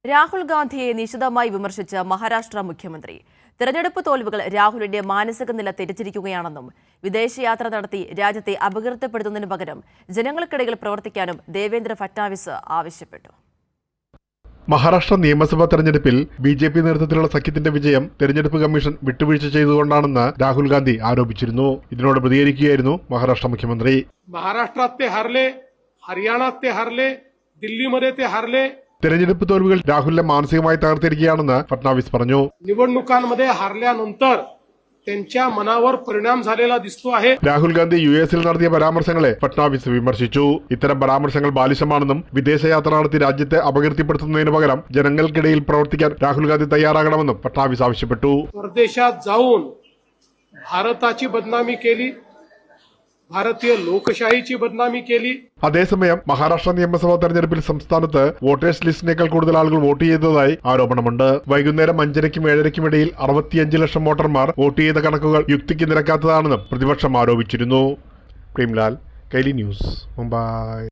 രാഹുൽ ഗാന്ധിയെ നിശിതമായി വിമർശിച്ച മഹാരാഷ്ട്ര മുഖ്യമന്ത്രി തെരഞ്ഞെടുപ്പ് തോൽവികൾ രാഹുലിന്റെ മാനസിക നില തെറ്റിച്ചിരിക്കുകയാണെന്നും വിദേശയാത്ര നടത്തി രാജ്യത്തെ അപകീർത്തിപ്പെടുത്തുന്നതിനു പകരം ജനങ്ങൾക്കിടയിൽ പ്രവർത്തിക്കാനും ദേവേന്ദ്ര ഫട്നാവിസ് ആവശ്യപ്പെട്ടു. മഹാരാഷ്ട്ര നിയമസഭാ തെരഞ്ഞെടുപ്പിൽ ബി.ജെ.പി. നേതൃത്വത്തിലുള്ള സഖ്യത്തിന്റെ വിജയം തെരഞ്ഞെടുപ്പ് കമ്മീഷൻ വിട്ടുവീഴ്ച ചെയ്തുകൊണ്ടാണെന്ന് രാഹുൽ ഗാന്ധി ആരോപിച്ചിരുന്നു. ഇതിനോട് പ്രതികരിക്കുകയായിരുന്നു മഹാരാഷ്ട്ര മുഖ്യമന്ത്രി. महाराष्ट्रात हरले, हरियाणात हरले, दिल्लीमध्ये ते हरले. തെരഞ്ഞെടുപ്പ് തോൽവികൾ രാഹുലിനെ മാനസികമായി തകർത്തിരിക്കുകയാണെന്ന് ഫട്നാവിസ് പറഞ്ഞു. निवडणुकांमध्ये हारल्यानंतर त्यांच्या मनावर परिणाम झालेला दिसतो आहे. രാഹുൽ ഗാന്ധി യു.എസിൽ നടത്തിയ പരാമർശങ്ങളെ ഫട്നാവിസ് വിമർശിച്ചു. ഇത്തരം പരാമർശങ്ങൾ ബാലിശമാണെന്നും വിദേശയാത്ര നടത്തി രാജ്യത്തെ അപകീർത്തിപ്പെടുത്തുന്നതിന് പകരം ജനങ്ങൾക്കിടയിൽ പ്രവർത്തിക്കാൻ രാഹുൽ ഗാന്ധി തയ്യാറാകണമെന്നും ഫട്നാവിസ് ആവശ്യപ്പെട്ടു. परदेशात जाऊन भारताची बदनामी केली, भारतीय लोकशाहीची बदनामी केली. അതേസമയം മഹാരാഷ്ട്ര നിയമസഭാ തെരഞ്ഞെടുപ്പിൽ സംസ്ഥാനത്ത് വോട്ടേഴ്സ് ലിസ്റ്റിനേക്കാൾ കൂടുതൽ ആളുകൾ വോട്ട് ചെയ്തതായി ആരോപണമുണ്ട്. വൈകുന്നേരം 5:30നും 7:30നും ഇടയിൽ 65 ലക്ഷം വോട്ടർമാർ വോട്ട് ചെയ്ത കണക്കുകൾ യുക്തിക്ക് നിരക്കാത്തതാണെന്നും പ്രതിപക്ഷം ആരോപിച്ചിരുന്നു. പ്രേംലാൽ, കൈലി ന്യൂസ്, മുംബൈ.